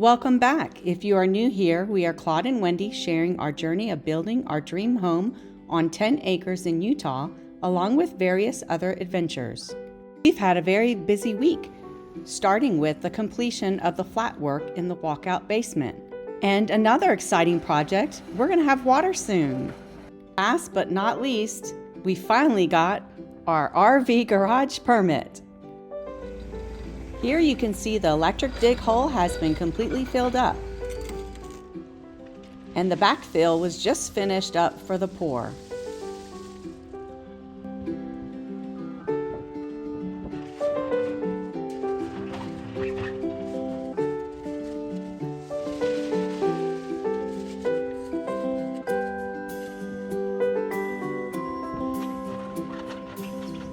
Welcome back. If you are new here, we are Claude and Wendy sharing our journey of building our dream home on 10 acres in Utah, along with various other adventures. We've had a very busy week, starting with the completion of the flat work in the walkout basement. And another exciting project, we're going to have water soon. Last but not least, we finally got our RV garage permit. Here you can see the electric dig hole has been completely filled up. And the backfill was just finished up for the pour.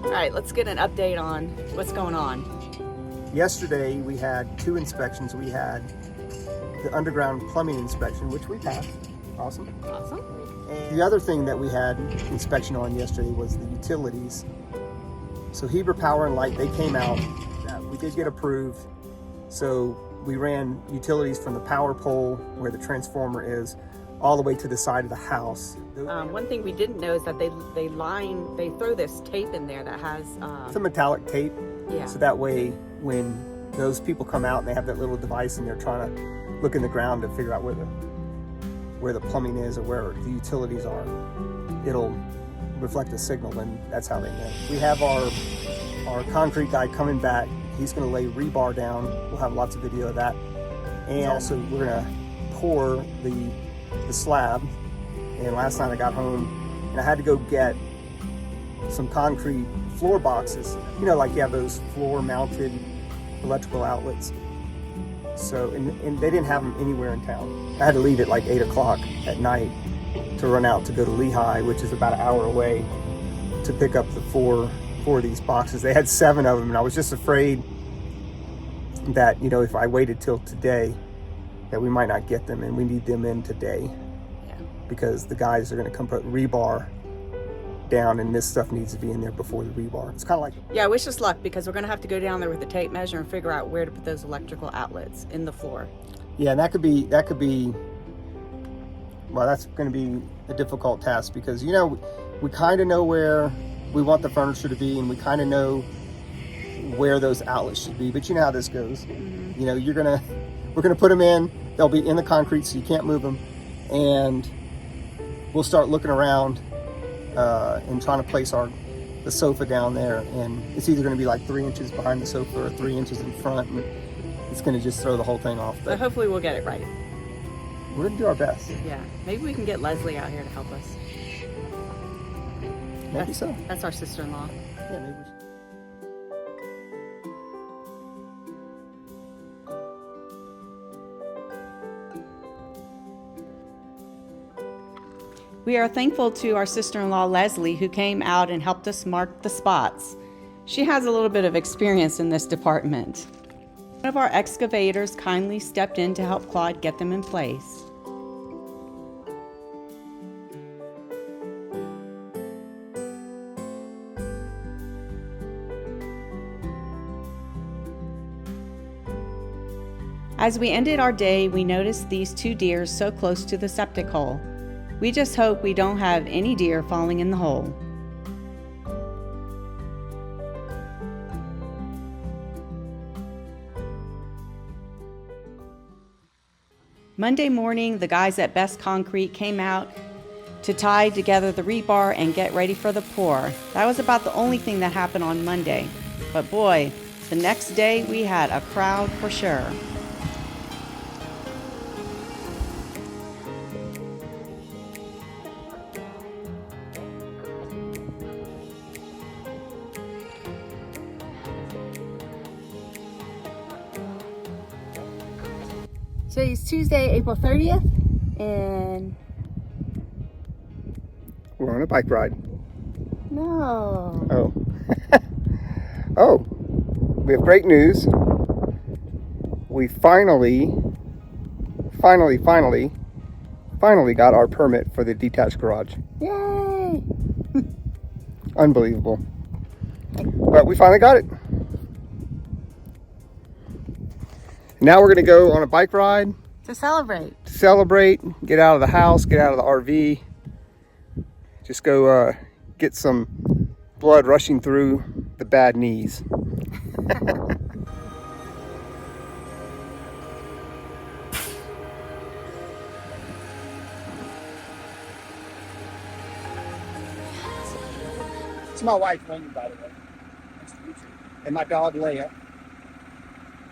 All right, let's get an update on what's going on. Yesterday we had two inspections. We had the underground plumbing inspection, which we passed. Awesome. And the other thing that we had inspection on yesterday was the utilities. So Heber Power and Light, they came out. We did get approved. So we ran utilities from the power pole where the transformer is all the way to the side of the house. One thing we didn't know is that they throw this tape in there that has it's a metallic tape. Yeah. So that way when those people come out and they have that little device and they're trying to look in the ground to figure out where the plumbing is or where the utilities are, it'll reflect a signal, and that's how they know. We have our concrete guy coming back. He's going to lay rebar down. We'll have lots of video of that. And also we're going to pour the slab. And last night I got home and I had to go get some concrete floor boxes. You know, like you have those floor mounted electrical outlets. So, and they didn't have them anywhere in town. I had to leave at like 8 o'clock at night to run out to go to Lehigh, which is about an hour away, to pick up the four of these boxes. They had 7 of them, and I was just afraid that, you know, if I waited till today, that we might not get them, and we need them in today. Yeah. Because the guys are going to come put rebar down, and this stuff needs to be in there before the rebar. It's kind of like, yeah, wish us luck, because we're going to have to go down there with the tape measure and figure out where to put those electrical outlets in the floor. yeah, and that could be well, that's going to be a difficult task, because, you know, we kind of know where we want the furniture to be, and we kind of know where those outlets should be, but you know how this goes. Mm-hmm. You know, we're gonna put them in, they'll be in the concrete so you can't move them, and we'll start looking around and trying to place the sofa down there, and it's either going to be like 3 inches behind the sofa or 3 inches in front, and it's going to just throw the whole thing off. But hopefully we'll get it right. We're going to do our best. Yeah, maybe we can get Leslie out here to help us. Maybe so. That's our sister-in-law. Yeah, maybe we should. We are thankful to our sister-in-law Leslie, who came out and helped us mark the spots. She has a little bit of experience in this department. One of our excavators kindly stepped in to help Claude get them in place. As we ended our day, we noticed these 2 deer so close to the septic hole. We just hope we don't have any deer falling in the hole. Monday morning, the guys at Best Concrete came out to tie together the rebar and get ready for the pour. That was about the only thing that happened on Monday. But boy, the next day we had a crowd for sure. Today's Tuesday, April 30th, and We're on a bike ride. no. Oh. Oh, we have great news. We finally got our permit for the detached garage. Yay! Unbelievable. But we finally got it. Now we're gonna go on a bike ride To celebrate. to celebrate, get out of the house, get out of the RV, just go get some blood rushing through the bad knees. It's my wife, Wendy, by the way. Nice to meet you. And my dog, Leia.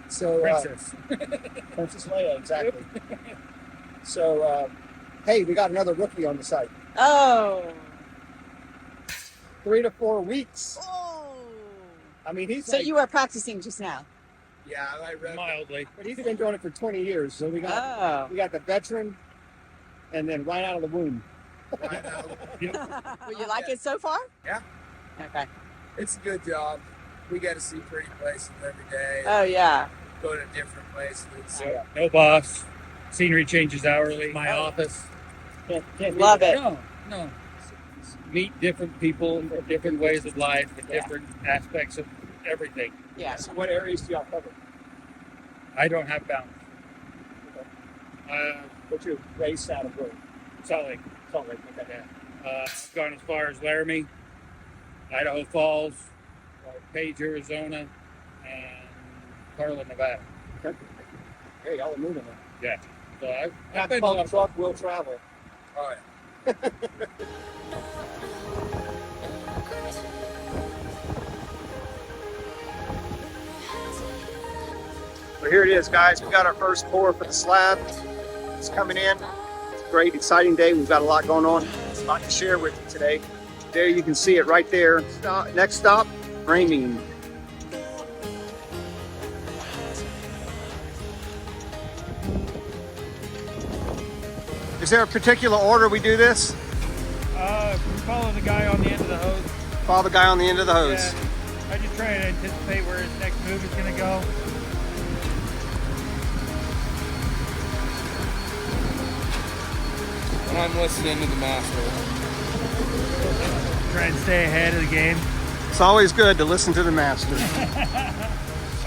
So, Princess. Princess Leia, exactly. So, hey, we got another rookie on the site. Oh. 3 to 4 weeks. Oh. I mean, he's So like, you were practicing just now? yeah, I read Mildly. but he's been doing it for 20 years. So we got the veteran, and then right out of the womb. Right now. Will you like it so far? Yeah. Okay. It's a good job. We get to see pretty places every day. Oh, yeah. Go to different places. Yeah. No boss. Scenery changes hourly. My office. Can't love it. No. Meet different people, different ways of life, and different aspects of everything. Yeah. So what areas do y'all cover? I don't have bounds. But you're based out of where? Salt Lake. Salt Lake. Okay. Yeah. I've gone as far as Laramie, Idaho Falls, Page, Arizona, and Carlin, Nevada. Okay. Hey, y'all are moving now. Yeah. So I've That been pump truck will travel. All right. So here it is, guys. We got our first pour for the slab. It's coming in. It's a great, exciting day. We've got a lot going on. A lot to share with you today. There you can see it right there. Next stop, framing. Is there a particular order we do this? We follow the guy on the end of the hose. Follow the guy on the end of the hose. Yeah. I just try to anticipate where his next move is going to go. And I'm listening to the master. Try and stay ahead of the game. It's always good to listen to the master.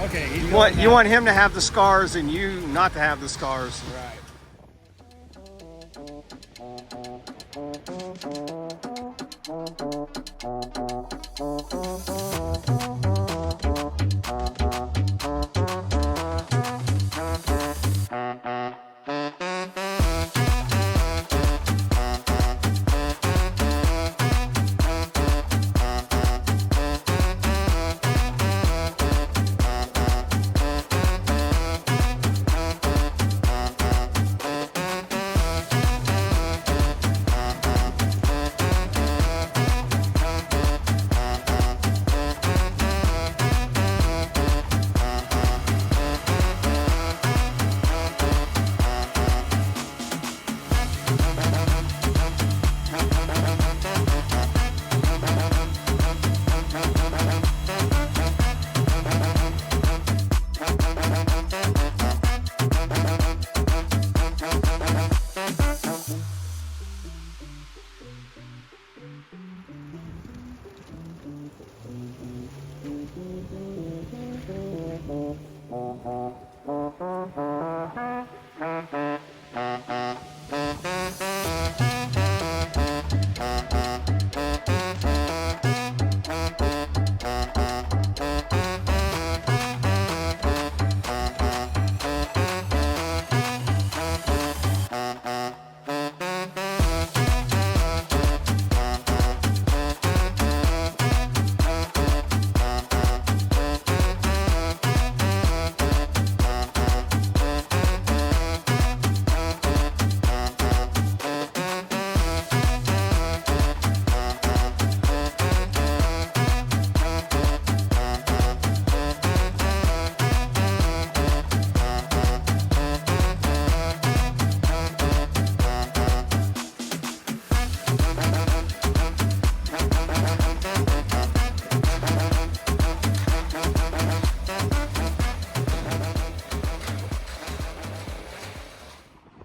Okay, You want him to have the scars and you not to have the scars. Right.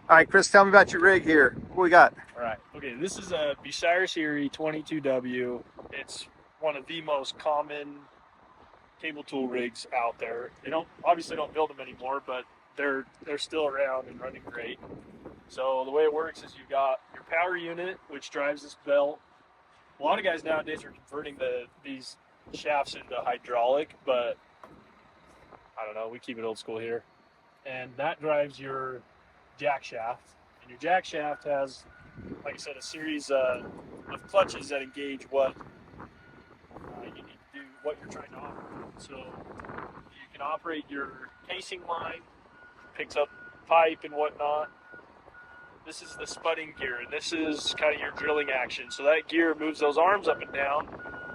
All right, Chris, tell me about your rig here. What we got? All right. Okay. This is a Bucyrus Erie 22W. It's one of the most common cable tool rigs out there. They obviously don't build them anymore, but they're still around and running great. So the way it works is you've got your power unit, which drives this belt. A lot of guys nowadays are converting these shafts into hydraulic, but I don't know, we keep it old school here. And that drives your jack shaft. And your jack shaft has, like I said, a series of clutches that engage what you need to do, what you're trying to operate. So you can operate your casing line, picks up pipe and whatnot. This is the spudding gear, and this is kind of your drilling action. So that gear moves those arms up and down,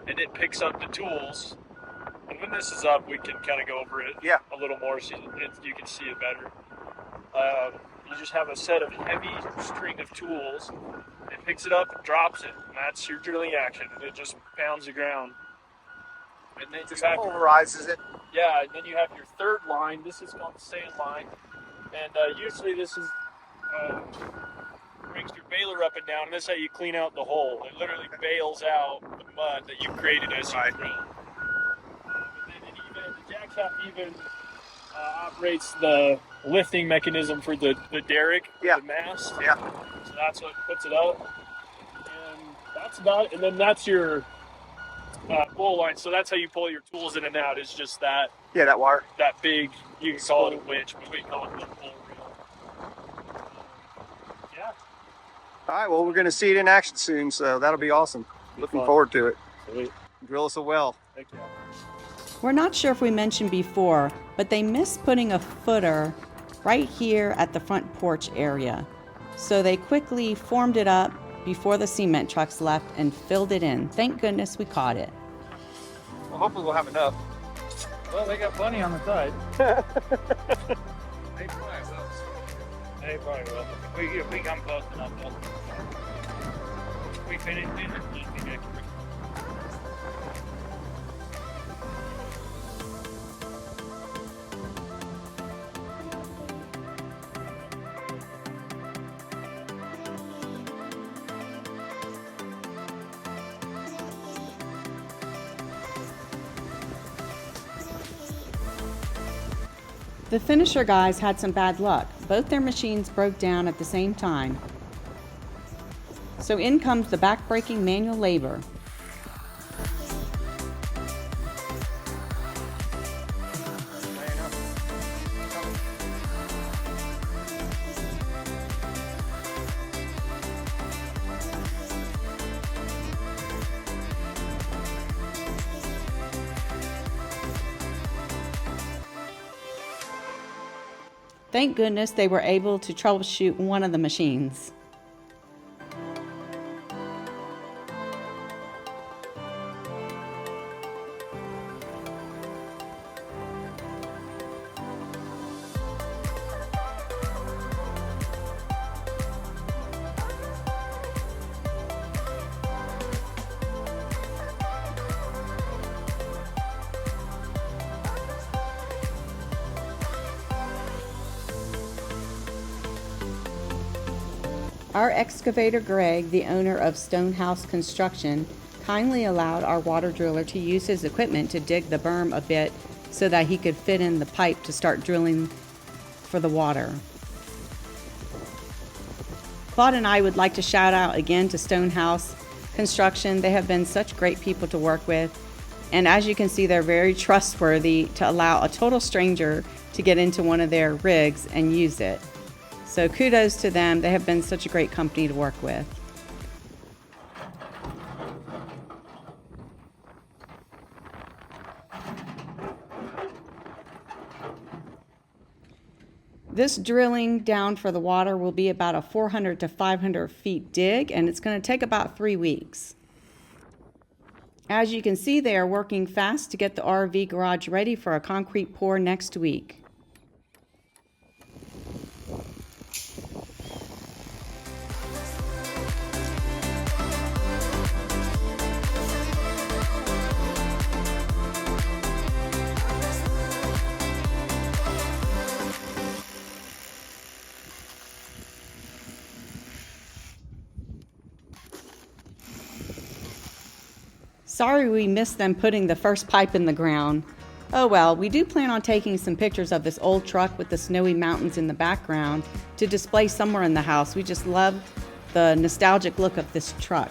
and it picks up the tools. And when this is up, we can kind of go over it a little more so you can see it better. You just have a set of heavy string of tools. It picks it up and drops it, and that's your drilling action, and it just pounds the ground. And then Just pulverizes it. Yeah, and then you have your third line. This is called the sand line, and usually this is brings your baler up and down, and this is how you clean out the hole. It literally bales out the mud that you created as you drill. And then the jack shaft even operates the lifting mechanism for the derrick, the mast. Yeah. So that's what puts it up, and that's about it. And then that's your pull line. So that's how you pull your tools in and out. Is just that. Yeah, that wire. That big. You can call it a winch, but we call it the pull reel. Yeah. All right, well, we're going to see it in action soon, so that'll be awesome. Looking forward to it. Sweet. Drill us a well. Thank you. We're not sure if we mentioned before, but they missed putting a footer right here at the front porch area. So they quickly formed it up before the cement trucks left and filled it in. Thank goodness we caught it. Well, hopefully we'll have enough. Well, they got plenty on the side. They probably will. If we come close enough, they'll. We finish it, just be extra. The finisher guys had some bad luck. Both their machines broke down at the same time. So in comes the back-breaking manual labor. Thank goodness they were able to troubleshoot one of the machines. Our excavator Greg, the owner of Stonehouse Construction, kindly allowed our water driller to use his equipment to dig the berm a bit so that he could fit in the pipe to start drilling for the water. Claude and I would like to shout out again to Stonehouse Construction. They have been such great people to work with, and as you can see, they're very trustworthy to allow a total stranger to get into one of their rigs and use it. So kudos to them. They have been such a great company to work with. This drilling down for the water will be about a 400 to 500 feet dig, and it's going to take about 3 weeks. As you can see, they are working fast to get the RV garage ready for a concrete pour next week. Sorry we missed them putting the first pipe in the ground. Oh well, we do plan on taking some pictures of this old truck with the snowy mountains in the background to display somewhere in the house. We just love the nostalgic look of this truck.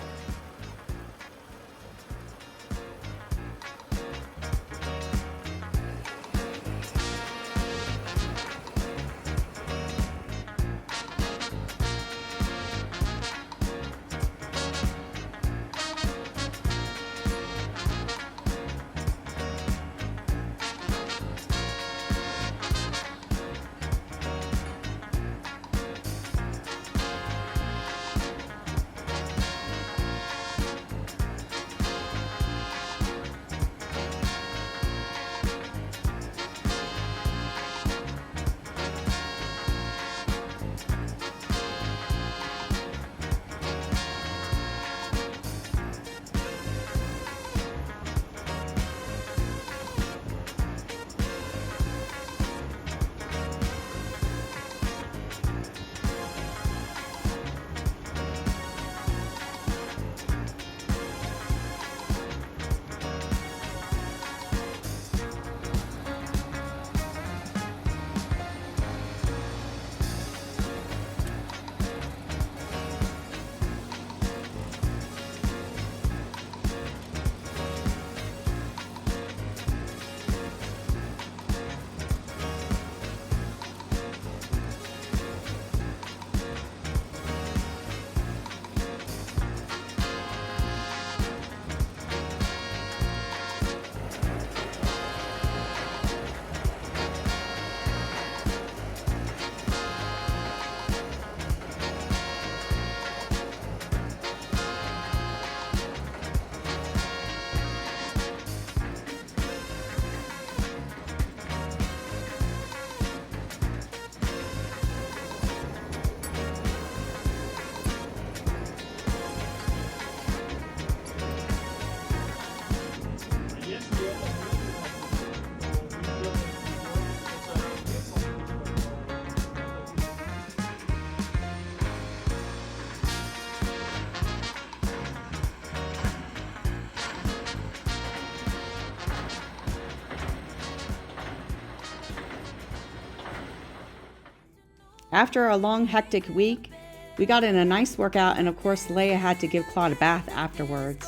After a long, hectic week, we got in a nice workout, and of course, Leia had to give Claude a bath afterwards.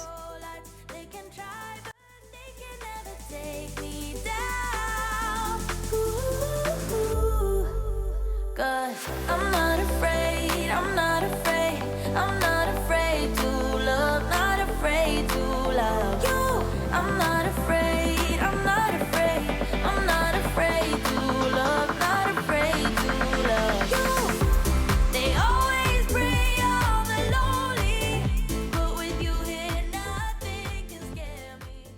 I'm not afraid, I'm not afraid, I'm not afraid to love, not afraid to love you. I'm not afraid, I'm not afraid, I'm not afraid to love, not afraid to love you. They always bring all the lonely, but with you here, nothing can scare me.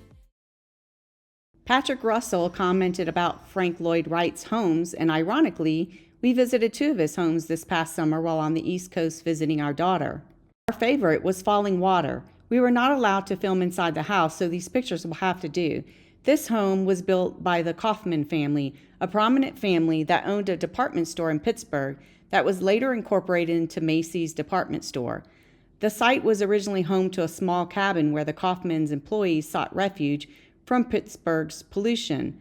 Patrick Russell commented about Frank Lloyd Wright's homes, and ironically, we visited two of his homes this past summer while on the East Coast visiting our daughter. Our favorite was Falling Water. We were not allowed to film inside the house, so these pictures will have to do. This home was built by the Kaufman family, a prominent family that owned a department store in Pittsburgh that was later incorporated into Macy's department store. The site was originally home to a small cabin where the Kaufman's employees sought refuge from Pittsburgh's pollution.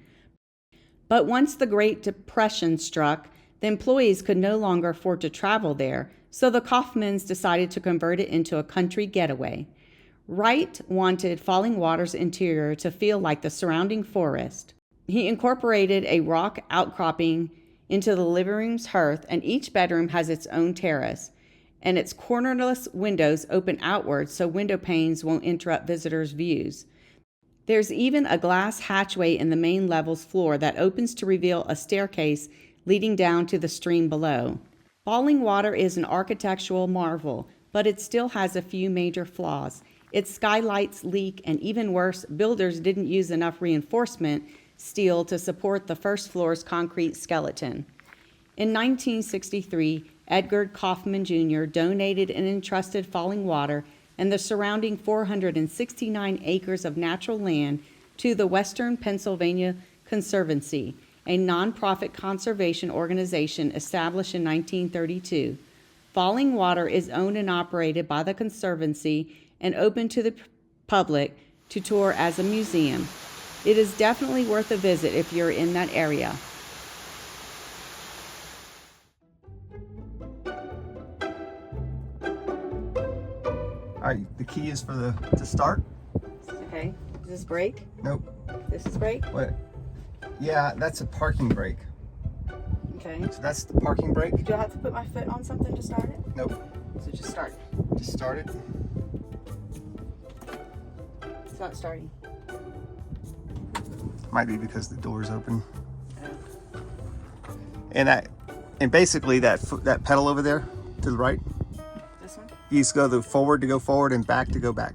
But once the Great Depression struck, the employees could no longer afford to travel there, so the Kaufmans decided to convert it into a country getaway. Wright wanted Falling Water's interior to feel like the surrounding forest. He incorporated a rock outcropping into the living room's hearth, and each bedroom has its own terrace, and its cornerless windows open outwards so window panes won't interrupt visitors' views. There's even a glass hatchway in the main level's floor that opens to reveal a staircase leading down to the stream below. Falling Water is an architectural marvel, but it still has a few major flaws. Its skylights leak, and even worse, builders didn't use enough reinforcement steel to support the first floor's concrete skeleton. In 1963, Edgar Kaufman Jr. donated and entrusted Falling Water and the surrounding 469 acres of natural land to the Western Pennsylvania Conservancy, a nonprofit conservation organization established in 1932. Falling Water is owned and operated by the Conservancy and open to the public to tour as a museum. It is definitely worth a visit if you're in that area. All right, the key is for to start. Okay, does this brake? Nope. This is brake? What? Yeah, that's a parking brake. Okay. So that's the parking brake. Do I have to put my foot on something to start it? Nope. So just start. Just start it. It's not starting. Might be because the door's open. And basically that pedal over there to the right, This one? you just go forward to go forward and back to go back.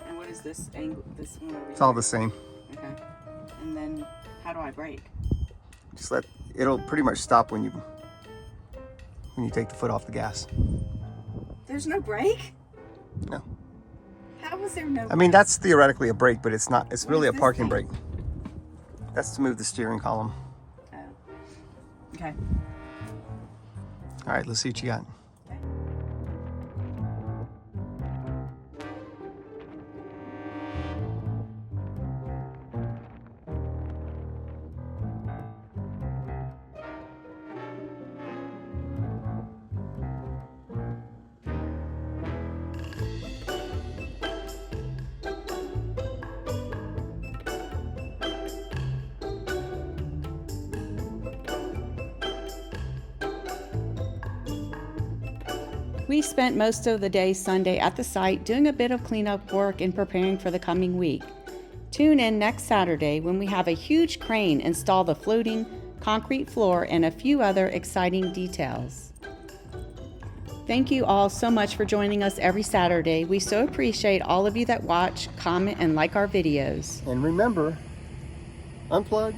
And what is this angle? This one over here? It's all the same. Okay. And then how do I brake? Just it'll pretty much stop when you take the foot off the gas. There's no brake? No. How was there no I mean, that's theoretically a brake, but it's not. It's What really is a this parking thing? brake. That's to move the steering column. Oh. Okay. All right, let's see what you got. We spent most of the day Sunday at the site doing a bit of cleanup work and preparing for the coming week. Tune in next Saturday when we have a huge crane install the floating concrete floor and a few other exciting details. Thank you all so much for joining us every Saturday. We so appreciate all of you that watch, comment, and like our videos. And remember, unplug,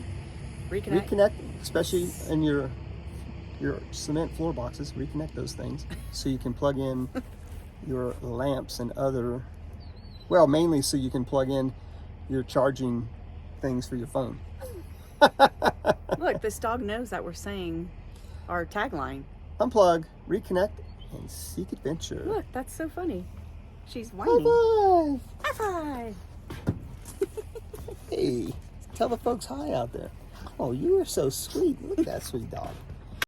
Reconnect. reconnect, especially in your cement floor boxes. Reconnect those things so you can plug in your lamps and other, well, mainly so you can plug in your charging things for your phone. Look, this dog knows that we're saying our tagline. Unplug, reconnect, and seek adventure. Look, that's so funny. She's High whining. five! High five! Hey, tell the folks hi out there. Oh, you are so sweet. Look at that sweet dog.